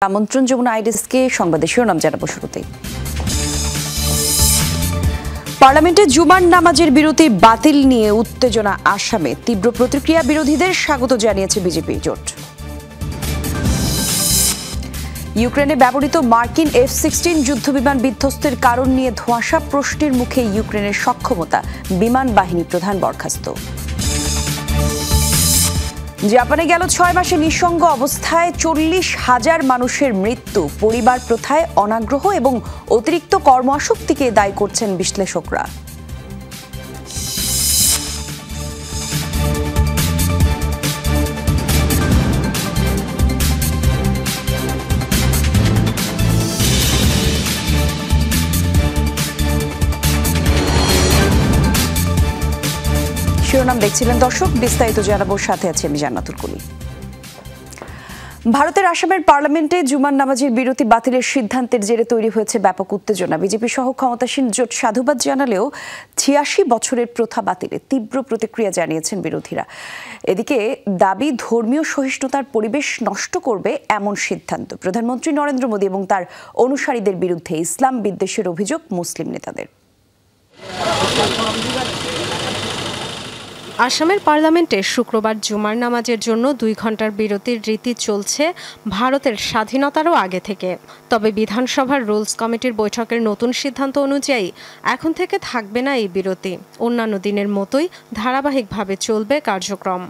আমন্ত্রণ যমুনা আইডিসকে সংবাদের শিরোনাম জানাবো শুরুতেই। পার্লামেন্টে জুমার নামাজের বিরতি বাতিল নিয়ে উত্তেজনা আসামে, তীব্র প্রতিক্রিয়া, বিরোধীদের স্বাগত জানিয়েছে বিজেপি জোট। ইউক্রেনে ব্যবহৃত মার্কিন F-16 যুদ্ধবিমান বিধ্বস্তের কারণ নিয়ে ধোঁয়াশা, প্রশ্নের মুখে ইউক্রেনের সক্ষমতা, বিমান বাহিনী প্রধান বরখাস্ত। জাপানে গেল 6 মাসে নিঃসঙ্গ অবস্থায় 40,000 মানুষের মৃত্যু, পরিবার প্রথায় অনাগ্রহ এবং অতিরিক্ত কর্মআসক্তিকে দায়ী করছেন বিশ্লেষকরা। শিরোনাম দেখছিলেন দর্শক, বিস্তারিত জানাবো, সাথে আছে আমি জান্নাতুল কলি। ভারতের আসামের পার্লামেন্টে জুমার নামাজের বিরতি বাতিলের সিদ্ধান্তের জেরে তৈরি হয়েছে ব্যাপক উত্তেজনা। বিজেপি সহ ক্ষমতাসীন জোট সাধুবাদ জানালেও 86 বছরের প্রথা বাতিলে তীব্র প্রতিক্রিয়া জানিয়েছেন বিরোধীরা। এদিকে দাবি, ধর্মীয় সহিষ্ণুতার পরিবেশ নষ্ট করবে এমন সিদ্ধান্ত। প্রধানমন্ত্রী নরেন্দ্র মোদী এবং তার অনুসারীদের বিরুদ্ধে ইসলাম বিদ্বেষের অভিযোগ মুসলিম নেতাদের। আসামের পার্লামেন্টে শুক্রবার জুমার নামাজের জন্য 2 ঘন্টার বিরতির রীতি চলছে ভারতের স্বাধীনতারও আগে থেকে। তবে বিধানসভার রুলস কমিটির বৈঠকের নতুন সিদ্ধান্ত অনুযায়ী এখন থেকে থাকবে না এই বিরতি। অন্যান্য দিনের মতোই ধারাবাহিকভাবে চলবে কার্যক্রম।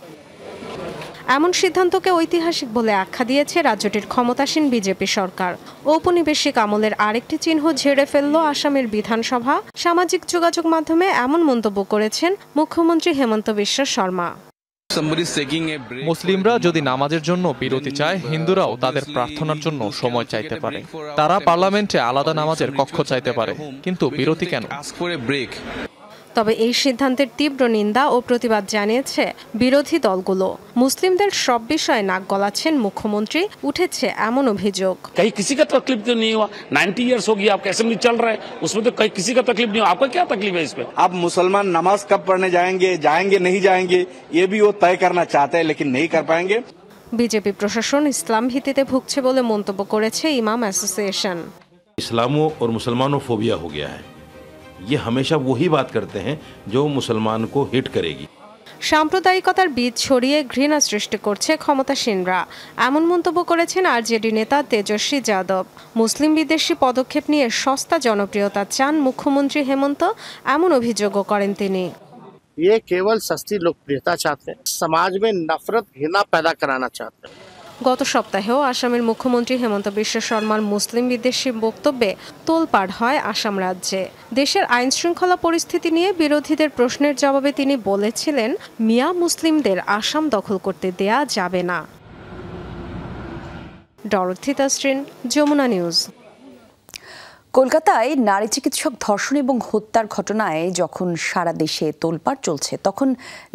এমন সিদ্ধান্তকে ঐতিহাসিক বলে আখ্যা দিয়েছে রাজ্যটির ক্ষমতাসীন বিজেপি সরকার। ঔপনিবেশিক আমলের আরেকটি চিহ্ন ঝেড়ে ফেলল আসামের বিধানসভা। সামাজিক যোগাযোগ মাধ্যমে এমন মন্তব্য করেছেন মুখ্যমন্ত্রী হেমন্ত বিশ্ব শর্মা। মুসলিমরা যদি নামাজের জন্য বিরতি চায়, হিন্দুরাও তাদের প্রার্থনার জন্য সময় চাইতে পারে। তারা পার্লামেন্টে আলাদা নামাজের কক্ষ চাইতে পারে, কিন্তু বিরতি কেন? তবে এই সিদ্ধান্তের তীব্র নিন্দা ও প্রতিবাদ জানিয়েছে বিরোধী দলগুলো। মুসলিমদের সব বিষয়ে নাক গলাচ্ছেন মুখ্যমন্ত্রী। উঠেছে এমন অভিযোগ, कहीं किसी का तकलीफ तो नहीं हुआ, 90 इयर्स हो गया आपका असेंबली चल रहा है, उसमें तो कहीं किसी का तकलीफ नहीं हुआ, आपका क्या तकलीफ है इस पे? अब मुसलमान नमाज कब पढ़ने जाएंगे नहीं जाएंगे, ये भी वो तय करना चाहते हैं, लेकिन नहीं कर पाएंगे। বিজেপি প্রশাসন ইসলাম ভীতিতে ভুগছে বলে মন্তব্য করেছে ইমাম অ্যাসোসিয়েশন। इस्लामो और मुसलमानों फोबिया हो गया है। ये हमेशा वही बात करते हैं जो मुसलमान को हिट करेगी। সাম্প্রদায়িকতার বীজ ছড়িয়ে ঘৃণা সৃষ্টি করছে ক্ষমতাসীনরা, এমন মন্তব্য করেছেন আরজেডি নেতা তেজস্বী যাদব। মুসলিম বিদ্বেষী পদক্ষেপ নিয়ে সস্তা জনপ্রিয়তা চান মুখ্যমন্ত্রী হেমন্ত, এমন অভিযোগও করেন তিনি। ये केवल सस्ती लोकप्रियता चाहते हैं, समाज में नफरत घृणा पैदा कराना चाहते हैं। গত সপ্তাহেও আসামের মুখ্যমন্ত্রী হেমন্ত বিশ্ব শর্মার মুসলিম বিদ্বেষী বক্তব্যে তোলপাড় হয় আসাম রাজ্যে। দেশের আইন শৃঙ্খলা পরিস্থিতি নিয়ে বিরোধীদের প্রশ্নের জবাবে তিনি বলেছিলেন, মিয়া মুসলিমদের আসাম দখল করতে দেয়া যাবে না। Dorothy Tasrin, Jamuna news. কলকাতায় নারী চিকিৎসক ধর্ষণ এবং হত্যার ঘটনায় যখন সারা দেশে তোলপাড় চলছে, তখন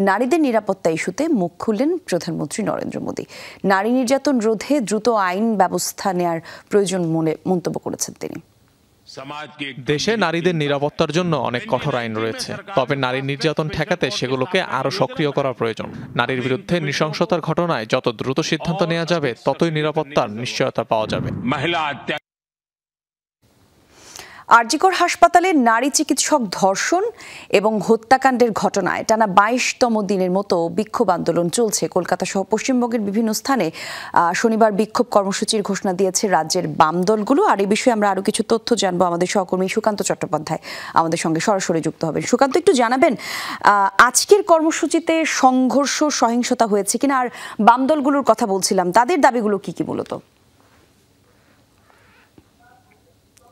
নারীদের নিরাপত্তা ইস্যুতে মুখ খুললেন প্রধানমন্ত্রী নরেন্দ্র মোদী। নারী নির্যাতন রোধে দ্রুত আইন ব্যবস্থা নেওয়ার প্রয়োজন বলে মন্তব্য করেছেন তিনি। দেশে নারীদের নিরাপত্তার জন্য অনেক কঠোর আইন রয়েছে, তবে নারী নির্যাতন ঠেকাতে সেগুলোকে আরো সক্রিয় করা প্রয়োজন। নারীর বিরুদ্ধে নৃশংসতার ঘটনায় যত দ্রুত সিদ্ধান্ত নেওয়া যাবে, ততই নিরাপত্তার নিশ্চয়তা পাওয়া যাবে। আরজিকর হাসপাতালে নারী চিকিৎসক ধর্ষণ এবং হত্যাকাণ্ডের ঘটনায় টানা 22তম দিনের মতো বিক্ষোভ আন্দোলন চলছে কলকাতা সহ পশ্চিমবঙ্গের বিভিন্ন স্থানে। শনিবার বিক্ষোভ কর্মসূচির ঘোষণা দিয়েছে রাজ্যের বাম দলগুলো। আর এই বিষয়ে আমরা আরো কিছু তথ্য জানবো। আমাদের সহকর্মী সুকান্ত চট্টোপাধ্যায় আমাদের সঙ্গে সরাসরি যুক্ত হবেন। সুকান্ত, একটু জানাবেন আজকের কর্মসূচিতে সংঘর্ষ, সহিংসতা হয়েছে কিনা, আর বাম দলগুলোর কথা বলছিলাম, তাদের দাবিগুলো কি কি মূলত?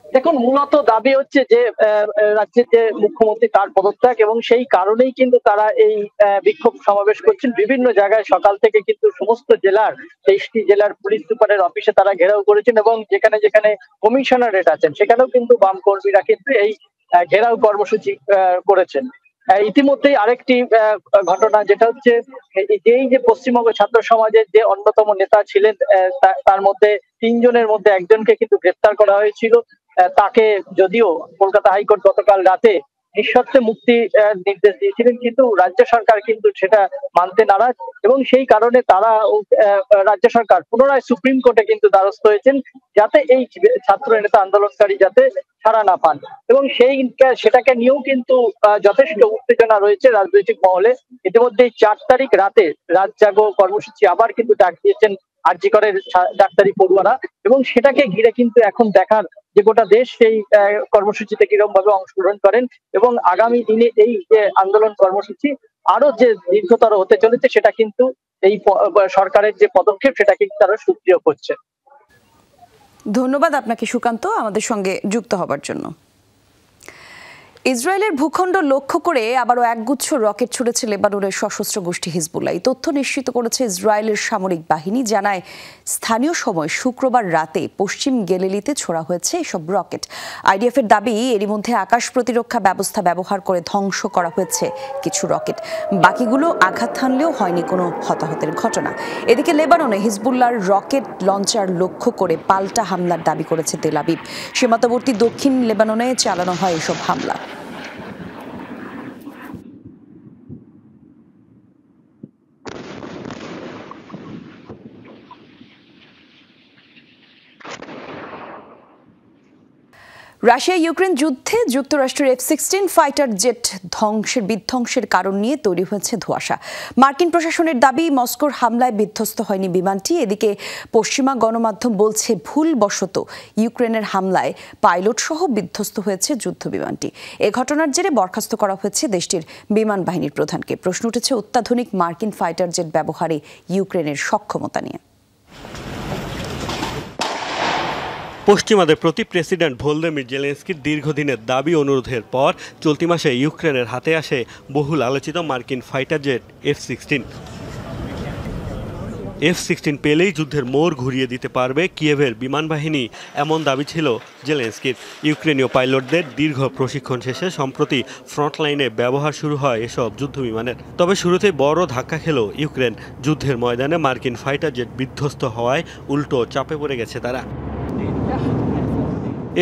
দেখুন, মূলত দাবি হচ্ছে যে রাজ্যের যে মুখ্যমন্ত্রী তার পদত্যাগ, এবং সেই কারণেই কিন্তু তারা এই বিক্ষোভ সমাবেশ করছেন। বিভিন্ন জায়গায় সকাল থেকে কিন্তু সমস্ত জেলার 23টি জেলার পুলিশ সুপারের অফিসে তারা ঘেরাও করেছেন, এবং যেখানে যেখানে কমিশনারেট আছেন সেখানেও কিন্তু বাম কর্মীরা কিন্তু এই ঘেরাও কর্মসূচি করেছেন। ইতিমধ্যেই আরেকটি ঘটনা, যেটা হচ্ছে এই যে পশ্চিমবঙ্গ ছাত্র সমাজের যে অন্যতম নেতা ছিলেন, তার মধ্যে 3 জনের মধ্যে একজনকে কিন্তু গ্রেপ্তার করা হয়েছিল। তাকে যদিও কলকাতা হাইকোর্ট গতকাল রাতে নিঃশর্তে মুক্তি নির্দেশ দিয়েছিলেন, কিন্তু রাজ্য সরকার কিন্তু সেটা মানতে নারাজ এবং সেই কারণে তারা রাজ্য সরকার পুনরায় সুপ্রিম কোর্টে কিন্তু দ্বারস্থ হয়েছেন যাতে এই ছাত্র নেতা আন্দোলনকারী যাতে ছাড়া না পান এবং সেটাকে নিয়েও কিন্তু যথেষ্ট উত্তেজনা রয়েছে রাজনৈতিক মহলে। ইতিমধ্যে 4 তারিখ রাতে রাত জাগো কর্মসূচি আবার কিন্তু ডাক দিয়েছেন আরজি করের ডাক্তারি পড়ুয়ারা এবং সেটাকে ঘিরে কিন্তু এখন দেখার যে গোটা দেশ সেই কর্মসূচিতে কিরকম ভাবে অংশগ্রহণ করেন এবং আগামী দিনে এই যে আন্দোলন কর্মসূচি আরো যে দীর্ঘতর হতে চলেছে সেটা কিন্তু এই সরকারের যে পদক্ষেপ সেটা কিন্তু তারা সুদৃঢ় করছে। ধন্যবাদ আপনাকে সুকান্ত আমাদের সঙ্গে যুক্ত হবার জন্য। ইসরায়েলের ভূখণ্ড লক্ষ্য করে আবারও একগুচ্ছ রকেট ছুড়েছে লেবাননের সশস্ত্র গোষ্ঠী হিজবুল্লাহ। এই তথ্য নিশ্চিত করেছে ইসরায়েলের সামরিক বাহিনী। জানায় স্থানীয় সময় শুক্রবার রাতে পশ্চিম গেলিলিতে ছোড়া হয়েছে এসব রকেট। আইডিএফের দাবি এরই মধ্যে আকাশ প্রতিরক্ষা ব্যবস্থা ব্যবহার করে ধ্বংস করা হয়েছে কিছু রকেট, বাকিগুলো আঘাত হানলেও হয়নি কোনো হতাহতের ঘটনা। এদিকে লেবাননে হিজবুল্লাহর রকেট লঞ্চার লক্ষ্য করে পাল্টা হামলার দাবি করেছে তেল আবিব। সীমান্তবর্তী দক্ষিণ লেবাননে চালানো হয় এসব হামলা। রাশিয়া ইউক্রেন যুদ্ধে যুক্তরাষ্ট্রের F-16 ফাইটার জেট বিধ্বংসের কারণ নিয়ে তৈরি হয়েছে ধোঁয়াশা। মার্কিন প্রশাসনের দাবি মস্কোর হামলায় বিধ্বস্ত হয়নি বিমানটি। এদিকে পশ্চিমা গণমাধ্যম বলছে ভুলবশত ইউক্রেনের হামলায় পাইলট সহ বিধ্বস্ত হয়েছে যুদ্ধ বিমানটি। এ ঘটনার জেরে বরখাস্ত করা হয়েছে দেশটির বিমান বাহিনীর প্রধানকে। প্রশ্ন উঠেছে অত্যাধুনিক মার্কিন ফাইটার জেট ব্যবহারে ইউক্রেনের সক্ষমতা নিয়ে। পশ্চিমাদের প্রতি প্রেসিডেন্ট ভলোদিমির জেলেনস্কির দীর্ঘদিনের দাবি অনুরোধের পর চলতি মাসে ইউক্রেনের হাতে আসে বহুল আলোচিত মার্কিন ফাইটার জেট F-16 পেলেই যুদ্ধের মোড় ঘুরিয়ে দিতে পারবে কিয়েভের বিমান বাহিনী, এমন দাবি ছিল জেলেনস্কির। ইউক্রেনীয় পাইলটদের দীর্ঘ প্রশিক্ষণ শেষে সম্প্রতি ফ্রন্টলাইনে ব্যবহার শুরু হয় এসব যুদ্ধ বিমানের। তবে শুরুতেই বড় ধাক্কা খেল ইউক্রেন। যুদ্ধের ময়দানে মার্কিন ফাইটার জেট বিধ্বস্ত হওয়ায় উল্টো চাপে পড়ে গেছে তারা।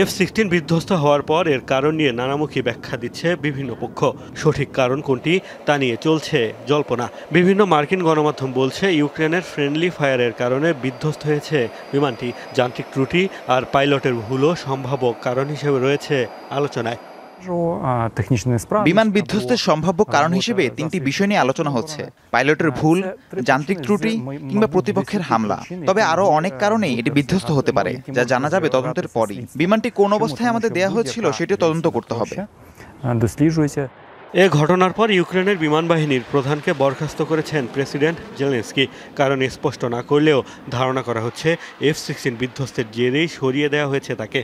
F-16 বিধ্বস্ত হওয়ার পর এর কারণ নিয়ে নানামুখী ব্যাখ্যা দিচ্ছে বিভিন্ন পক্ষ। সঠিক কারণ কোনটি তা নিয়ে চলছে জল্পনা। বিভিন্ন মার্কিন গণমাধ্যম বলছে ইউক্রেনের ফ্রেন্ডলি ফায়ারের কারণে বিধ্বস্ত হয়েছে বিমানটি। যান্ত্রিক ত্রুটি আর পাইলটের ভুলও সম্ভাব্য কারণ হিসেবে রয়েছে আলোচনায়। বিমান বিধ্বস্তের সম্ভাব্য কারণ হিসেবে 3টি বিষয় নিয়ে আলোচনা হচ্ছে: পাইলটের ভুল, যান্ত্রিক ত্রুটি কিংবা প্রতিপক্ষের হামলা। তবে আরও অনেক কারণেই এটি বিধ্বস্ত হতে পারে, যা জানা যাবে তদন্তের পরই। বিমানটি কোন অবস্থায় আমাদের দেয়া হয়েছিল সেটিও তদন্ত করতে হবে। এ ঘটনার পর ইউক্রেনের বিমান বাহিনীর প্রধানকে বরখাস্ত করেছেন প্রেসিডেন্ট জেলেনস্কি। কারণ স্পষ্ট না করলেও ধারণা করা হচ্ছে F-16 বিধ্বস্তের জেরেই সরিয়ে দেওয়া হয়েছে তাকে।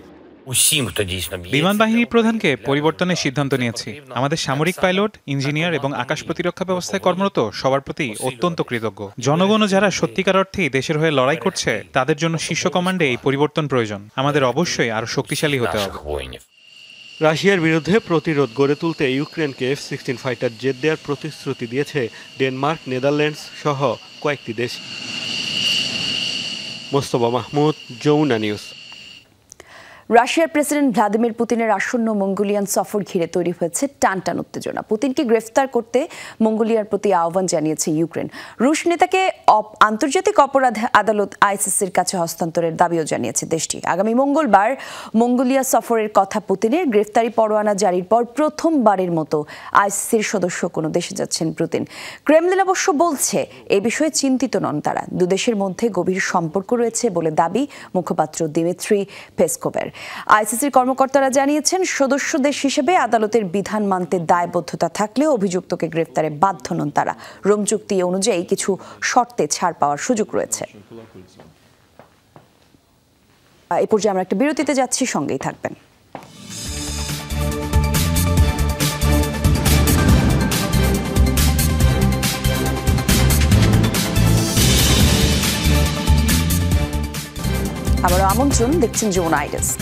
বিমান বাহিনীর প্রধানকে পরিবর্তনের সিদ্ধান্ত নিয়েছি। আমাদের সামরিক পাইলট, ইঞ্জিনিয়ার এবং আকাশ প্রতিরক্ষা ব্যবস্থায় কর্মরত সবার প্রতি অত্যন্ত কৃতজ্ঞ। জনগণও যারা সত্যিকার অর্থেই দেশের হয়ে লড়াই করছে তাদের জন্য শীর্ষ কমান্ডে এই পরিবর্তন প্রয়োজন। আমাদের অবশ্যই আরো শক্তিশালী হতে হবে। রাশিয়ার বিরুদ্ধে প্রতিরোধ গড়ে তুলতে ইউক্রেনকে F-16 ফাইটার জেট দেওয়ার প্রতিশ্রুতি দিয়েছে ডেনমার্ক, নেদারল্যান্ডস সহ কয়েকটি দেশ। মোস্তফা মাহমুদ, যমুনা নিউজ। রাশিয়ার প্রেসিডেন্ট ভ্লাদিমির পুতিনের আসন্ন মঙ্গোলিয়ান সফর ঘিরে তৈরি হয়েছে টানটান উত্তেজনা। পুতিনকে গ্রেফতার করতে মঙ্গোলিয়ার প্রতি আহ্বান জানিয়েছে ইউক্রেন। রুশ নেতাকে আন্তর্জাতিক অপরাধ আদালত ICCর কাছে হস্তান্তরের দাবিও জানিয়েছে দেশটি। আগামী মঙ্গলবার মঙ্গোলিয়া সফরের কথা পুতিনের। গ্রেফতারি পরোয়ানা জারির পর প্রথমবারের মতো ICCর সদস্য কোনো দেশে যাচ্ছেন পুতিন। ক্রেমলিন অবশ্য বলছে এ বিষয়ে চিন্তিত নন তারা। দুদেশের মধ্যে গভীর সম্পর্ক রয়েছে বলে দাবি মুখপাত্র দিমিত্রি পেসকোভের। ICCর কর্মকর্তারা জানিয়েছেন সদস্য দেশ হিসেবে আদালতের বিধান মানতে দায়বদ্ধতা থাকলেও অভিযুক্তকে গ্রেফতারে বাধ্য নন তারা। রোম চুক্তি অনুযায়ী কিছু শর্তে ছাড় পাওয়ার সুযোগ রয়েছে। এই পর্যায়ে আমরা একটা বিরতিতে যাচ্ছি, সঙ্গেই থাকবেন। আবারও আমন্ত্রণ, দেখছেন যমুনা ডেস্ক।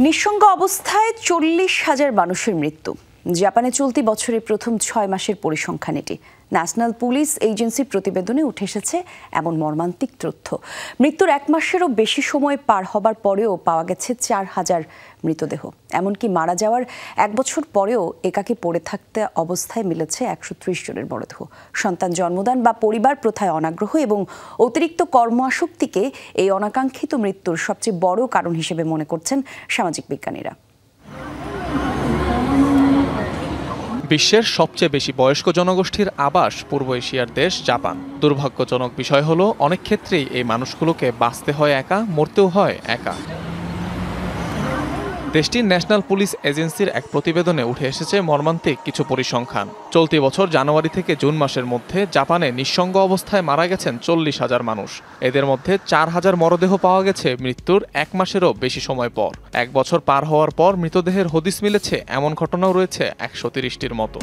নিঃসঙ্গ অবস্থায় 40,000 মানুষের মৃত্যু। জাপানে চলতি বছরের প্রথম 6 মাসের পরিসংখ্যান এটি। ন্যাশনাল পুলিশ এজেন্সির প্রতিবেদনে উঠে এসেছে এমন মর্মান্তিক তথ্য। মৃত্যুর 1 মাসেরও বেশি সময় পার হবার পরেও পাওয়া গেছে 4000 মৃতদেহ। এমনকি মারা যাওয়ার 1 বছর পরেও একাকী পড়ে থাকতে অবস্থায় মিলেছে 130 জনের মরদেহ। সন্তান জন্মদান বা পরিবার প্রথায় অনাগ্রহ এবং অতিরিক্ত কর্মআসক্তিকে এই অনাকাঙ্ক্ষিত মৃত্যুর সবচেয়ে বড় কারণ হিসেবে মনে করছেন সামাজিক বিজ্ঞানীরা। বিশ্বের সবচেয়ে বেশি বয়স্ক জনগোষ্ঠীর আবাস পূর্ব এশিয়ার দেশ জাপান। দুর্ভাগ্যজনক বিষয় হলো অনেক ক্ষেত্রেই এই মানুষগুলোকে বাঁচতে হয় একা, মরতেও হয় একা। দেশটির ন্যাশনাল পুলিশ এজেন্সির এক প্রতিবেদনে উঠে এসেছে মর্মান্তিক কিছু পরিসংখ্যান। চলতি বছর জানুয়ারি থেকে জুন মাসের মধ্যে জাপানে নিঃসঙ্গ অবস্থায় মারা গেছেন 40,000 মানুষ। এদের মধ্যে 4000 মরদেহ পাওয়া গেছে মৃত্যুর 1 মাসেরও বেশি সময় পর। 1 বছর পার হওয়ার পর মৃতদেহের হদিস মিলেছে এমন ঘটনাও রয়েছে 130টির মতো।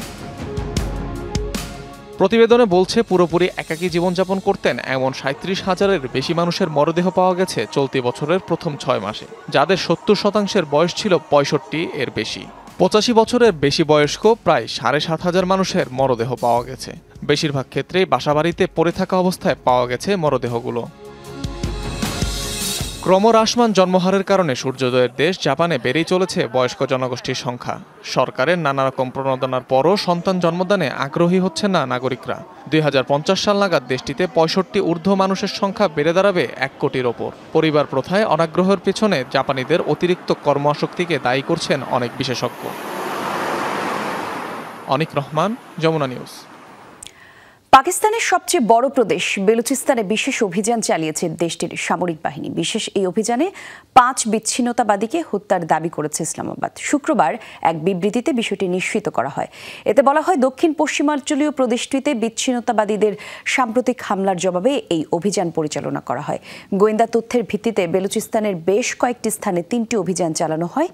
প্রতিবেদনে বলছে পুরোপুরি একাকী জীবনযাপন করতেন এমন 37,000-এর বেশি মানুষের মরদেহ পাওয়া গেছে চলতি বছরের প্রথম 6 মাসে, যাদের 70% বয়স ছিল 65 এর বেশি। 85 বছরের বেশি বয়স্ক প্রায় 7,500 মানুষের মরদেহ পাওয়া গেছে। বেশিরভাগ ক্ষেত্রেই বাসাবাড়িতে পড়ে থাকা অবস্থায় পাওয়া গেছে মরদেহগুলো। ক্রমহ্রাসমান জন্মহারের কারণে সূর্যোদয়ের দেশ জাপানে বেড়েই চলেছে বয়স্ক জনগোষ্ঠীর সংখ্যা। সরকারের নানা রকম প্রণোদনার পরও সন্তান জন্মদানে আগ্রহী হচ্ছে না নাগরিকরা। 2050 সাল নাগাদ দেশটিতে 65 ঊর্ধ্ব মানুষের সংখ্যা বেড়ে দাঁড়াবে 1 কোটির ওপর। পরিবার প্রথায় অনাগ্রহের পেছনে জাপানিদের অতিরিক্ত কর্মআসক্তিকে দায়ী করছেন অনেক বিশেষজ্ঞ। অনিক রহমান, যমুনা নিউজ। পাকিস্তানের সবচেয়ে বড় প্রদেশ বেলুচিস্তানে বিশেষ অভিযান চালিয়েছে দেশটির সামরিক বাহিনী। বিশেষ এই অভিযানে 5 বিচ্ছিন্নতাবাদীকে হত্যার দাবি করেছে ইসলামাবাদ। শুক্রবার এক বিবৃতিতে বিষয়টি নিশ্চিত করা হয়। এতে বলা হয়, দক্ষিণ পশ্চিমাঞ্চলীয় প্রদেশটিতে বিচ্ছিন্নতাবাদীদের সাম্প্রতিক হামলার জবাবে এই অভিযান পরিচালনা করা হয়। গোয়েন্দা তথ্যের ভিত্তিতে বেলুচিস্তানের বেশ কয়েকটি স্থানে 3টি অভিযান চালানো হয়।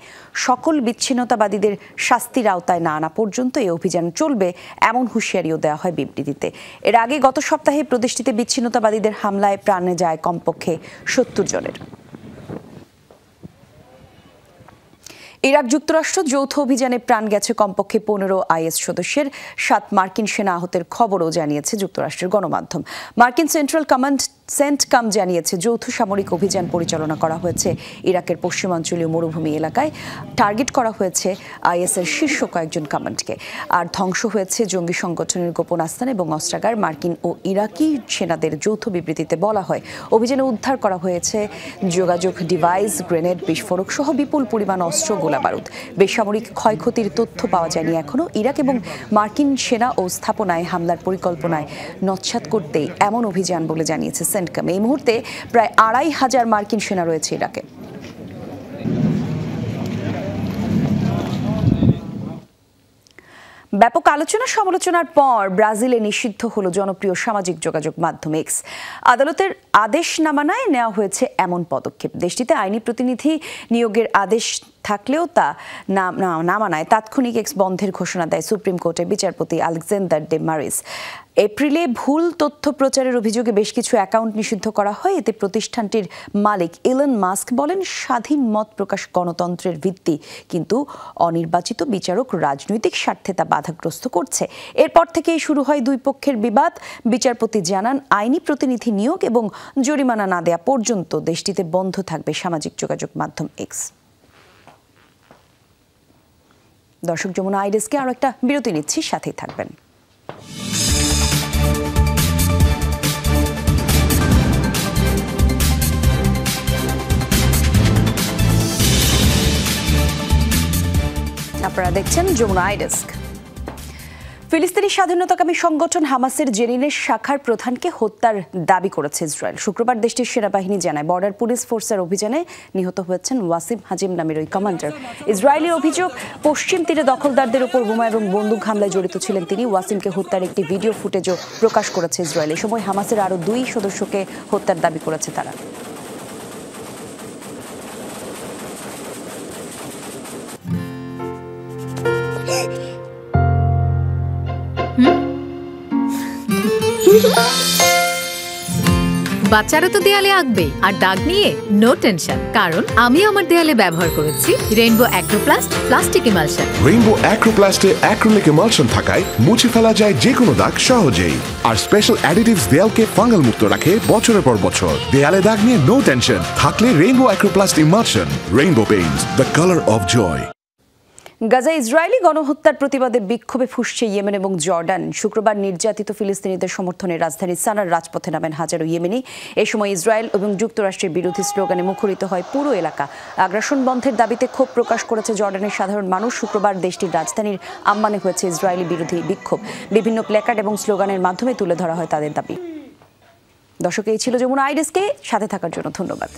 সকল বিচ্ছিন্নতাবাদীদের শাস্তির আওতায় না আনা পর্যন্ত এই অভিযান চলবে এমন হুঁশিয়ারিও দেওয়া হয় বিবৃতিতে। এর আগে গত সপ্তাহে প্রদেশটিতে বিচ্ছিন্নতাবাদীদের হামলায় প্রাণে যায় কমপক্ষে 70 জনের। ইরাক যুক্তরাষ্ট্র যৌথ অভিযানে প্রাণ গেছে কমপক্ষে 15 আইএস সদস্যের, 7 মার্কিন সেনা আহতের খবরও জানিয়েছে যুক্তরাষ্ট্রের গণমাধ্যম। মার্কিন সেন্ট্রাল কমান্ড সেন্টকম জানিয়েছে, যৌথ সামরিক অভিযান পরিচালনা করা হয়েছে ইরাকের পশ্চিমাঞ্চলীয় মরুভূমি এলাকায়। টার্গেট করা হয়েছে আইএসের শীর্ষ কয়েকজন কমান্ডকে। আর ধ্বংস হয়েছে জঙ্গি সংগঠনের গোপন আস্তানা এবং অস্ত্রাগার। মার্কিন ও ইরাকি সেনাদের যৌথ বিবৃতিতে বলা হয়, অভিযানে উদ্ধার করা হয়েছে যোগাযোগ ডিভাইস, গ্রেনেড, বিস্ফোরক সহ বিপুল পরিমাণ অস্ত্র, গোলাবারুদ। বেসামরিক ক্ষয়ক্ষতির তথ্য পাওয়া যায়নি এখনও। ইরাক এবং মার্কিন সেনা ও স্থাপনায় হামলার পরিকল্পনায় নস্যাৎ করতেই এমন অভিযান বলে জানিয়েছে সেন্টকম। এই মুহূর্তে প্রায় 2500 মার্কিন সেনা রয়েছে ইরাকে। ব্যাপক আলোচনা সমালোচনার পর ব্রাজিলে নিষিদ্ধ হলো জনপ্রিয় সামাজিক যোগাযোগ মাধ্যম এক্স। আদালতের আদেশ নামানায় নেওয়া হয়েছে এমন পদক্ষেপ। দেশটিতে আইনি প্রতিনিধি নিয়োগের আদেশ থাকলেও তা না মানায় তাৎক্ষণিক এক্স বন্ধের ঘোষণা দেয় সুপ্রিম কোর্টের বিচারপতি আলেকজান্ডার ডে মারিস। এপ্রিলে ভুল তথ্য প্রচারের অভিযোগে বেশ কিছু অ্যাকাউন্ট নিষিদ্ধ করা হয়। এতে প্রতিষ্ঠানটির মালিক ইলন মাস্ক বলেন, স্বাধীন মত প্রকাশ গণতন্ত্রের ভিত্তি, কিন্তু অনির্বাচিত বিচারক রাজনৈতিক স্বার্থে তা বাধাগ্রস্ত করছে। এরপর থেকেই শুরু হয় দুই পক্ষের বিবাদ। বিচারপতি জানান, আইনি প্রতিনিধি নিয়োগ এবং জরিমানা না দেয়া পর্যন্ত দেশটিতে বন্ধ থাকবে সামাজিক যোগাযোগ মাধ্যম এক্স। দর্শক, যমুনা আইডেস্কে আরো একটা বিরতি নিচ্ছি, সাথেই থাকবেন। আপনারা দেখছেন যমুনা আইডেস্ক। ফিলিস্তিনি স্বাধীনতাকামী সংগঠন হামাসের জেনিনের শাখার প্রধানকে হত্যার দাবি করেছে ইসরায়েল। শুক্রবার দেশটির সেনাবাহিনী জানায়, বর্ডার পুলিশ ফোর্সের অভিযানে নিহত হয়েছেন ওয়াসিম হাজিম নামের ওই কমান্ডার। ইসরায়েলের অভিযোগ, পশ্চিম তীরে দখলদারদের উপর বোমা এবং বন্দুক হামলায় জড়িত ছিলেন তিনি। ওয়াসিমকে হত্যার একটি ভিডিও ফুটেজও প্রকাশ করেছে ইসরায়েল। এ সময় হামাসের আরও 2 সদস্যকে হত্যার দাবি করেছে তারা। বাচ্চারা তো দেয়ালে আঁকবে, আর দাগ নিয়ে নো টেনশন, কারণ আমি আমার দেয়ালে ব্যবহার করেছি Rainbow Acroplast plastic emulsion. Rainbow অ্যাক্রোপ্লাস্টে অ্যাক্রিলিক ইমালশন থাকায় মুছে ফেলা যায় যে কোনো দাগ সহজেই। আর স্পেশাল অ্যাডিটিভস দেয়ালকে ফাঙ্গাল মুক্ত রাখে বছরের পর বছর। দেয়ালে দাগ নিয়ে নো টেনশন থাকলে Rainbow Acroplast emulsion. Rainbow Paints, the colour of joy. গাজায় ইসরায়েলি গণহত্যার প্রতিবাদে বিক্ষোভে ফুঁসছে ইয়েমেন এবং জর্ডান। শুক্রবার নির্যাতিত ফিলিস্তিনিদের সমর্থনে রাজধানী সানার রাজপথে নামেন হাজারো ইয়েমেনি। এ সময় ইসরায়েল এবং যুক্তরাষ্ট্রের বিরোধী স্লোগানে মুখরিত হয় পুরো এলাকা। আগ্রাসন বন্ধের দাবিতে ক্ষোভ প্রকাশ করেছে জর্ডানের সাধারণ মানুষ। শুক্রবার দেশটির রাজধানীর আম্মানে হয়েছে ইসরায়েলি বিরোধী বিক্ষোভ। বিভিন্ন প্ল্যাকার্ড এবং স্লোগানের মাধ্যমে তুলে ধরা হয় তাদের দাবি। দর্শক, এই ছিল যমুনা আই ডেস্কে। সাথে থাকার জন্য ধন্যবাদ।